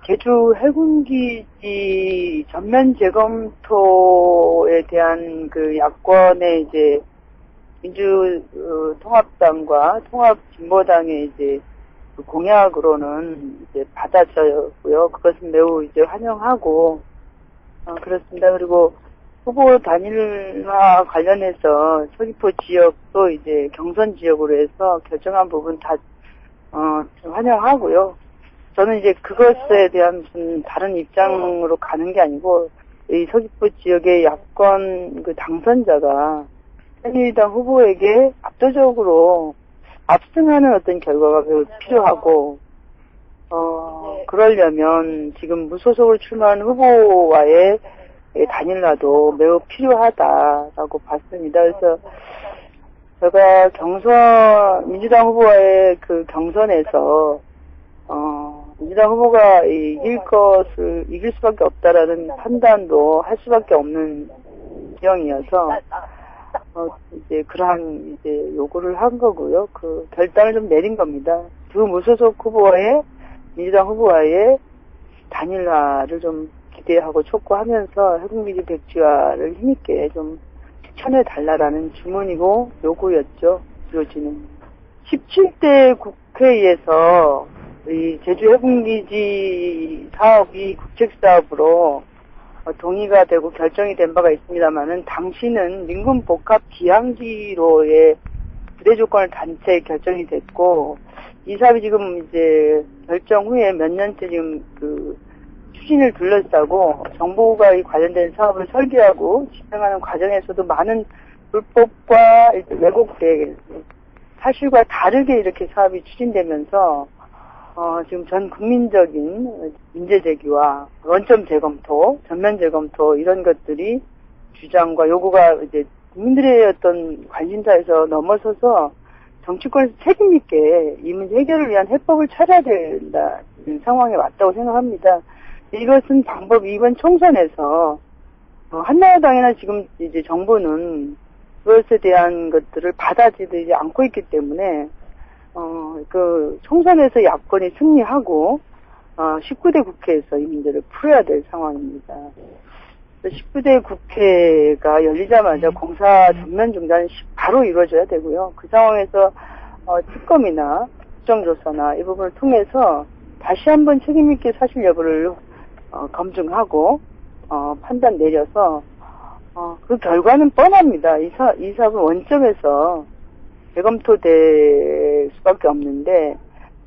제주 해군기지 전면 재검토에 대한 야권의 이제 민주통합당과 통합진보당의 이제 공약으로는 이제 받아졌고요. 그것은 매우 이제 환영하고, 그렇습니다. 그리고 후보 단일화 관련해서 서귀포 지역도 이제 경선 지역으로 해서 결정한 부분 다, 좀 환영하고요. 저는 이제 그것에 대한 무슨 다른 입장으로 가는 게 아니고, 이 서귀포 지역의 야권 당선자가 새누리당 후보에게 압도적으로 압승하는 어떤 결과가 매우 필요하고, 그러려면 지금 무소속으로 출마한 후보와의 단일화도 매우 필요하다라고 봤습니다. 그래서 제가 민주당 후보와의 경선에서, 민주당 후보가 이길 수밖에 없다라는 판단도 할 수밖에 없는 지형이어서, 이제 그러한 이제 요구를 한 거고요. 결단을 좀 내린 겁니다. 두 무소속 후보와의 민주당 후보와의 단일화를 좀 기대하고 촉구하면서 해군기지 백지화를 힘있게 좀 추천해 달라라는 주문이고 요구였죠. 요지는 17대 국회에서 이 제주 해군기지 사업이 국책사업으로 동의가 되고 결정이 된 바가 있습니다만은 당시는 민군복합 기항지로의 부대 조건을 단체 결정이 됐고 이 사업이 지금 이제 결정 후에 몇 년째 지금 추진을 둘러싸고 정부가 이 관련된 사업을 설계하고 집행하는 과정에서도 많은 불법과 왜곡된 사실과 다르게 이렇게 사업이 추진되면서 지금 전 국민적인 문제 제기와 원점 재검토, 전면 재검토 이런 것들이 주장과 요구가 이제 국민들의 어떤 관심사에서 넘어서서 정치권에서 책임있게 이 문제 해결을 위한 해법을 찾아야 된다는 상황에 왔다고 생각합니다. 이것은 이번 총선에서 한나라당이나 지금 이제 정부는 그것에 대한 것들을 받아들이지 않고 있기 때문에 총선에서 야권이 승리하고 19대 국회에서 이 문제를 풀어야 될 상황입니다. 19대 국회가 열리자마자 공사 전면 중단이 바로 이루어져야 되고요. 그 상황에서 특검이나 국정조사나 이 부분을 통해서 다시 한번 책임있게 사실 여부를 검증하고 판단 내려서 그 결과는 뻔합니다. 이 사업은 원점에서 재검토될 수밖에 없는데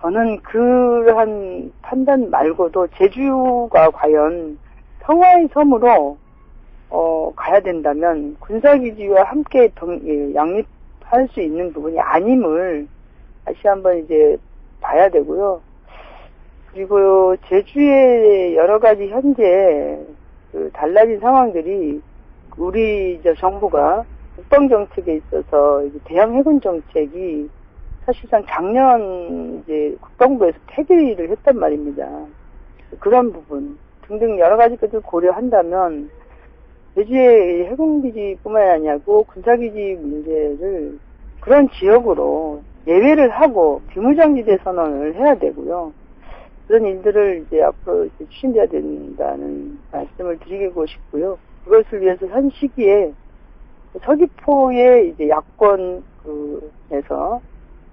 저는 그러한 판단 말고도 제주가 과연 평화의 섬으로 가야 된다면 군사기지와 함께 양립할 수 있는 부분이 아님을 다시 한번 이제 봐야 되고요. 그리고 제주의 여러 가지 현재 달라진 상황들이 우리 정부가 국방 정책에 있어서 이제 대형 해군 정책이 사실상 작년 이제 국방부에서 폐기를 했단 말입니다. 그런 부분 등등 여러 가지 것을 고려한다면 제주의 해군기지뿐만 아니고 군사기지 문제를 그런 지역으로 예외를 하고 비무장지대 선언을 해야 되고요. 그런 일들을 이제 앞으로 이제 추진돼야 된다는 말씀을 드리고 싶고요. 그것을 위해서 현 시기에 서귀포의 이제 야권에서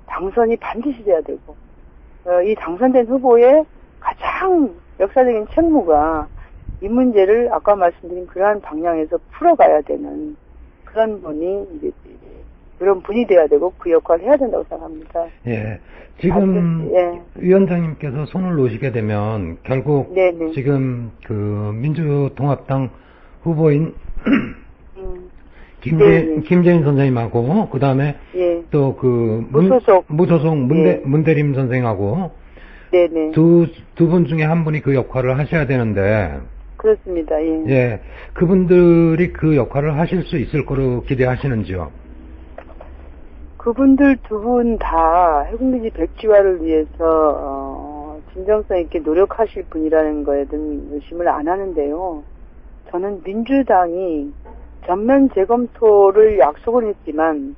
당선이 반드시 돼야 되고, 이 당선된 후보의 가장 역사적인 책무가 이 문제를 아까 말씀드린 그러한 방향에서 풀어가야 되는 그런 분이 돼야 되고 그 역할을 해야 된다고 생각합니다. 예. 지금 위원장님께서 손을 놓으시게 되면 결국 네네. 지금 민주통합당 후보인 김재인 선생님하고 그다음에 또 무소속 문대림 선생하고 네네. 두 분 중에 한 분이 그 역할을 하셔야 되는데 그렇습니다. 예. 그분들이 그 역할을 하실 수 있을 거로 기대하시는지요? 그분들 두 분 다 해군기지 백지화를 위해서 진정성 있게 노력하실 분이라는 거에 대한 의심을 안 하는데요. 저는 민주당이 전면 재검토를 약속을 했지만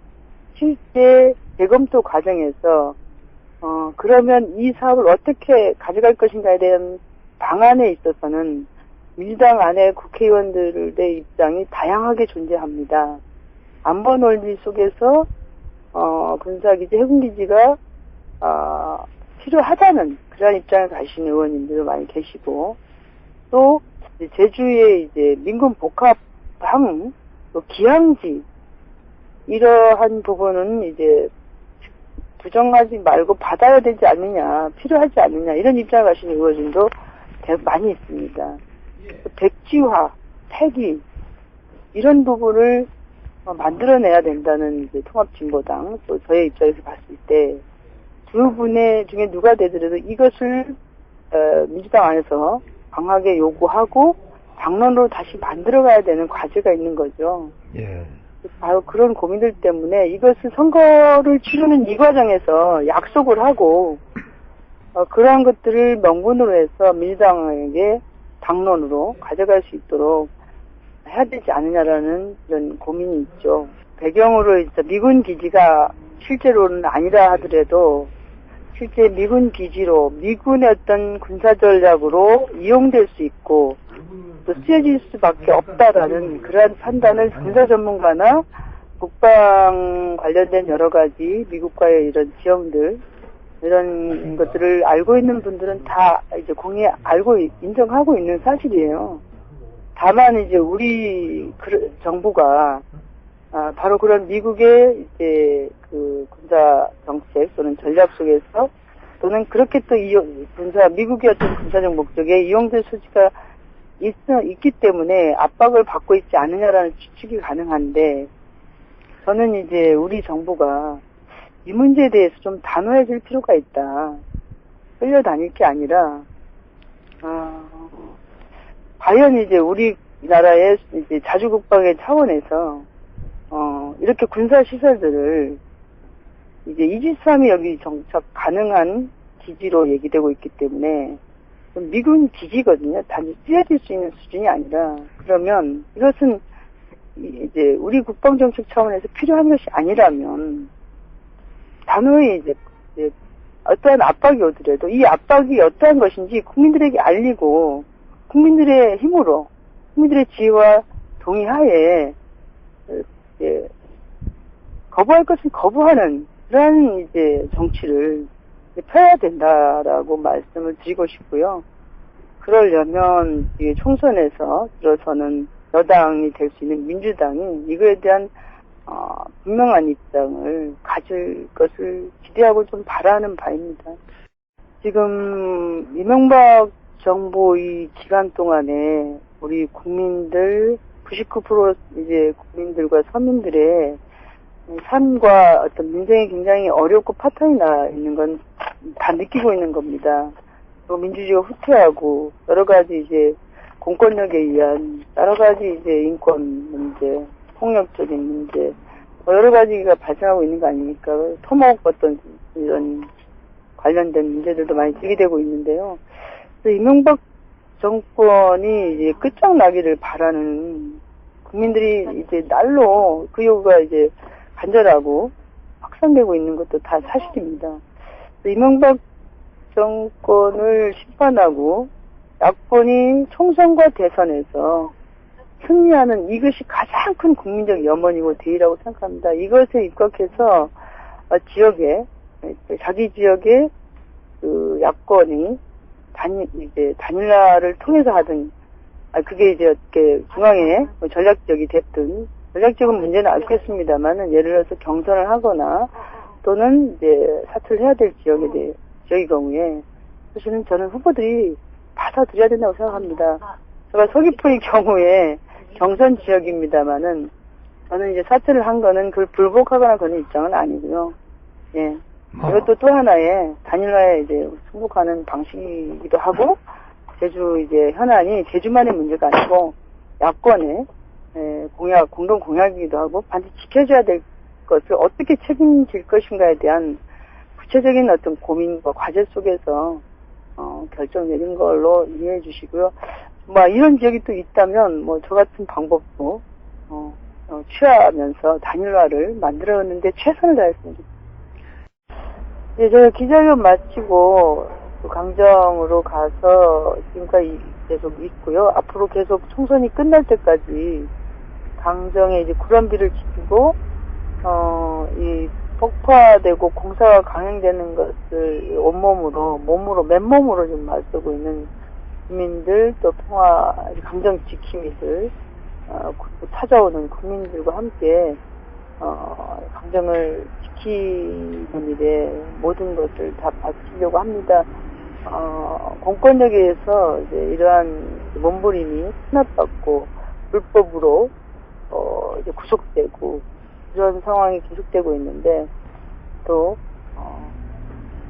실제 재검토 과정에서 그러면 이 사업을 어떻게 가져갈 것인가에 대한 방안에 있어서는 민주당 안에 국회의원들의 입장이 다양하게 존재합니다. 안보 논리 속에서 군사기지, 해군기지가 필요하다는 그런 입장을 가신 의원님들도 많이 계시고, 또 제주의 이제 민군 복합항, 또 기항지, 이러한 부분은 이제 부정하지 말고 받아야 되지 않느냐, 필요하지 않느냐, 이런 입장을 가신 의원님도 많이 있습니다. 백지화, 폐기, 이런 부분을 만들어내야 된다는 이제 통합진보당, 또 저의 입장에서 봤을 때, 두 분의 중에 누가 되더라도 이것을 민주당 안에서 강하게 요구하고 당론으로 다시 만들어가야 되는 과제가 있는 거죠. 예. 바로 그런 고민들 때문에 이것을 선거를 치르는 이 과정에서 약속을 하고 그러한 것들을 명분으로 해서 민주당에게 당론으로 가져갈 수 있도록 해야 되지 않느냐라는 그런 고민이 있죠. 배경으로 이제 미군 기지가 실제로는 아니라 하더라도 실제 미군 기지로 미군의 어떤 군사 전략으로 이용될 수 있고 또 쓰여질 수밖에 없다라는 그러한 판단을 군사 전문가나 국방 관련된 여러 가지 미국과의 이런 지형들 이런 것들을 알고 있는 분들은 다 이제 알고 인정하고 있는 사실이에요. 다만 이제 우리 정부가 바로 그런 미국의 이제 그 군사 정책 또는 전략 속에서 또는 그렇게 또 미국의 어떤 군사적 목적에 이용될 소지가 있기 때문에 압박을 받고 있지 않느냐라는 추측이 가능한데, 저는 이제 우리 정부가 이 문제에 대해서 좀 단호해질 필요가 있다. 끌려다닐 게 아니라, 과연 이제 우리나라의 이제 자주국방의 차원에서, 이렇게 군사시설들을 이제 이지스함이 여기 정착 가능한 기지로 얘기되고 있기 때문에, 미군 기지거든요. 단지 쓰여질 수 있는 수준이 아니라, 그러면 이것은 이제 우리 국방정책 차원에서 필요한 것이 아니라면, 단호히 이제 어떠한 압박이 오더라도 이 압박이 어떠한 것인지 국민들에게 알리고, 국민들의 힘으로, 국민들의 지혜와 동의하에, 거부할 것은 거부하는, 그런 이제 정치를 펴야 된다라고 말씀을 드리고 싶고요. 그러려면 총선에서 들어서는 여당이 될 수 있는 민주당이 이거에 대한 분명한 입장을 가질 것을 기대하고 좀 바라는 바입니다. 지금 이명박 정부 이 기간 동안에 우리 국민들 99% 이제 국민들과 서민들의 삶과 어떤 민생이 굉장히 어렵고 파탄이 나 있는 건 다 느끼고 있는 겁니다. 또 민주주의가 후퇴하고 여러 가지 이제 공권력에 의한 여러 가지 이제 인권 문제, 폭력적인 문제, 여러 가지가 발생하고 있는 거 아닙니까? 토목 어떤 이런 관련된 문제들도 많이 제기되고 있는데요. 그래서 이명박 정권이 이제 끝장나기를 바라는 국민들이 이제 날로 그 요구가 이제 간절하고 확산되고 있는 것도 다 사실입니다. 이명박 정권을 심판하고 야권이 총선과 대선에서 승리하는 이것이 가장 큰 국민적 염원이고 대의라고 생각합니다. 이것에 입각해서 지역에 자기 지역에 그 야권이 단일화를 통해서 하든 그게 이제 어떻게 중앙에 전략적이 됐든 전략적인 문제는 않겠습니다만은 예를 들어서 경선을 하거나 또는 이제 사퇴를 해야 될 지역의 경우에 사실은 저는 후보들이 받아들여야 된다고 생각합니다. 제가 서귀포의 경우에 경선 지역입니다만은 저는 이제 사퇴를 한 거는 그걸 불복하거나 그런 입장은 아니고요. 예. 이것도 또 하나의 단일화에 이제 승복하는 방식이기도 하고 제주 이제 현안이 제주만의 문제가 아니고 야권의 공동 공약이기도 하고 반드시 지켜줘야 될 것을 어떻게 책임질 것인가에 대한 구체적인 어떤 고민과 과제 속에서 결정 내린 걸로 이해해 주시고요. 이런 지역이 또 있다면 저 같은 방법도 취하면서 단일화를 만들었는데 최선을 다했습니다. 예, 제가 기자회견 마치고 또 강정으로 가서 지금까지 계속 있고요. 앞으로 계속 총선이 끝날 때까지 강정에 이제 구란비를 지키고, 이 폭파되고 공사가 강행되는 것을 온몸으로, 맨몸으로 좀 맞서고 있는 국민들, 또 평화, 강정 지킴이들, 찾아오는 국민들과 함께, 강정을 지키는 일에 모든 것을 다 바치려고 합니다. 공권력에서 이제 이러한 몸부림이 탄압받고, 불법으로, 이제 구속되고, 이런 상황이 계속되고 있는데, 또,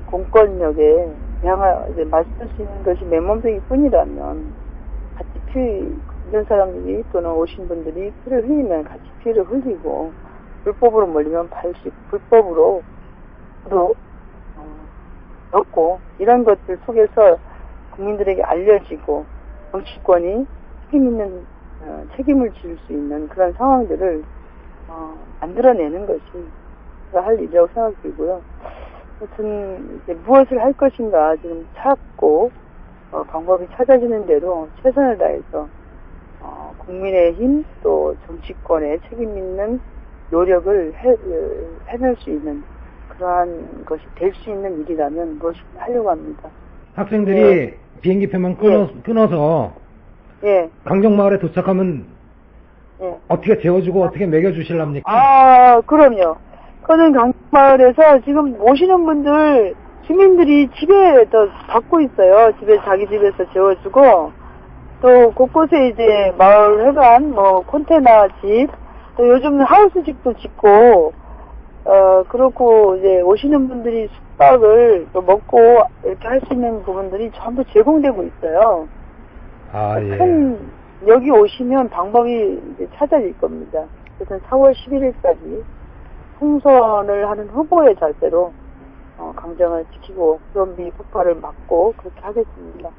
공권력에 이제 맞설 수 있는 것이 맨몸쟁이 뿐이라면, 이런 사람들이 또는 오신 분들이 피를 흘리면 같이 피를 흘리고, 불법으로 몰리면 불법으로 또 얻고, 이런 것들 속에서 국민들에게 알려지고 정치권이 책임을 질 수 있는 그런 상황들을 만들어내는 것이 제가 할 일이라고 생각이 들고요. 하여튼 이제 무엇을 할 것인가 지금 찾고 방법이 찾아지는 대로 최선을 다해서 국민의힘 또 정치권의 책임 있는 노력을 해낼 수 있는 그러한 것이 될 수 있는 일이라면 무엇이든 하려고 합니다. 학생들이 예. 비행기표만 끊어서 예. 강정마을에 도착하면 예. 어떻게 재워주고 어떻게 먹여주실랍니까? 그럼요. 저는 강마을에서 지금 오시는 분들, 주민들이 집에 더 받고 있어요. 자기 집에서 재워주고, 또 곳곳에 이제 마을 회관, 콘테이너 집, 또 요즘 하우스 집도 짓고, 그렇고 이제 오시는 분들이 숙박을 또 먹고 이렇게 할 수 있는 부분들이 전부 제공되고 있어요. 예. 여기 오시면 방법이 이제 찾아질 겁니다. 그래서 4월 11일까지 총선을 하는 후보의 자세로 강정을 지키고 구란비 폭발을 막고 그렇게 하겠습니다.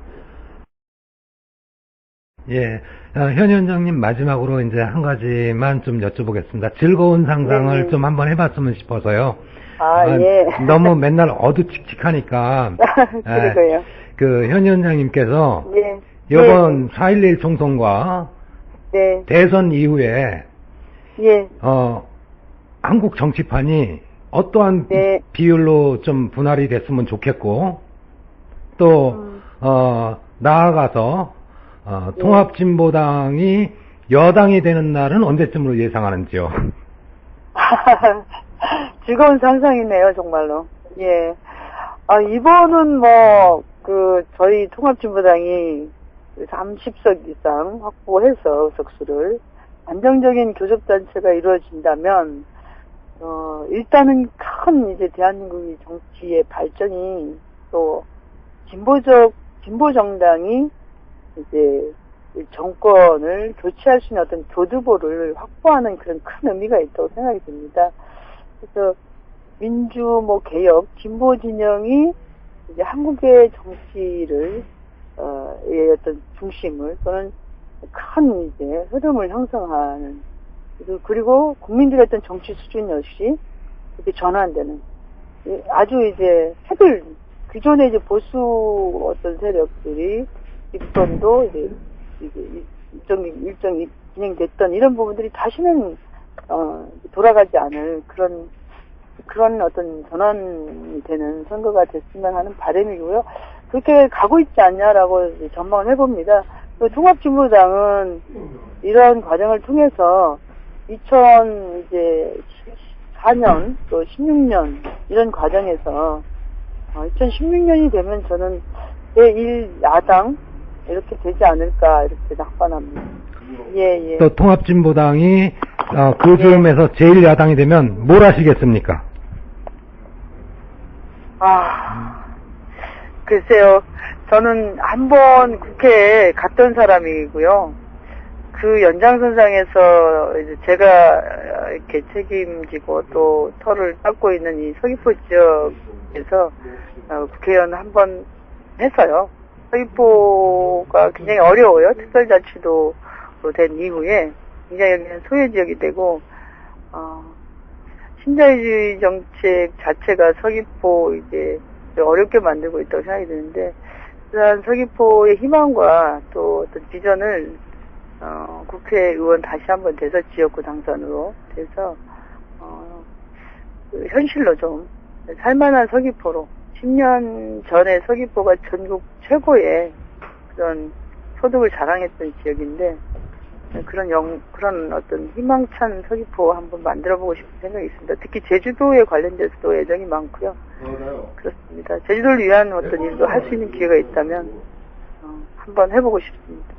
예, 현 위원장님 마지막으로 이제 한 가지만 좀 여쭤보겠습니다. 즐거운 상상을 좀 한번 해봤으면 싶어서요. 예. 너무 맨날 어두칙칙하니까. 그러고요. 현 위원장님께서 예. 이번 4.11 총선과 네. 대선 이후에 예. 한국 정치판이 어떠한 네. 비율로 좀 분할이 됐으면 좋겠고 또 나아가서 통합진보당이 여당이 되는 날은 언제쯤으로 예상하는지요? 즐거운 상상이네요, 정말로. 예. 이번은 저희 통합진보당이 30석 이상 확보해서 석수를 안정적인 교섭단체가 이루어진다면, 일단은 큰 이제 대한민국의 정치의 발전이 또 진보정당이 이제 정권을 교체할 수 있는 어떤 교두보를 확보하는 그런 큰 의미가 있다고 생각이 듭니다. 그래서 개혁, 진보 진영이 이제 한국의 정치를, 어떤 중심을 또는 큰 이제 흐름을 형성하는, 그리고 국민들의 어떤 정치 수준 역시 이렇게 전환되는, 아주 이제 기존의 이제 보수 어떤 세력들이 집권도 이제 일정이 진행됐던 이런 부분들이 다시는, 돌아가지 않을 그런 어떤 전환이 되는 선거가 됐으면 하는 바람이고요. 그렇게 가고 있지 않냐라고 전망을 해봅니다. 또 통합진보당은 이런 과정을 통해서 2004년 또 16년 이런 과정에서 2016년이 되면 저는 제1야당 이렇게 되지 않을까 이렇게 낙관합니다. 예. 또 통합진보당이 그 즈음에서 제1야당이 되면 뭘 하시겠습니까? 글쎄요. 저는 한번 국회에 갔던 사람이고요. 그 연장선상에서 이제 제가 이렇게 책임지고 또 터를 닦고 있는 이 서귀포 지역에서 국회의원 한번 했어요. 서귀포가 굉장히 어려워요. 특별자치도로 된 이후에 굉장히 여기는 소외 지역이 되고 신자유주의 정책 자체가 서귀포 이제 어렵게 만들고 있다고 생각이 드는데, 그런 서귀포의 희망과 또 어떤 비전을 국회의원 다시 한번 돼서 지역구 당선으로 돼서 그 현실로 좀 살만한 서귀포로 10년 전에 서귀포가 전국 최고의 그런 소득을 자랑했던 지역인데 그런 어떤 희망찬 서귀포 한번 만들어보고 싶은 생각이 있습니다. 특히 제주도에 관련돼서도 애정이 많고요. 그렇습니다. 제주도를 위한 어떤 일도 할 수 있는 기회가 있다면 한번 해보고 싶습니다.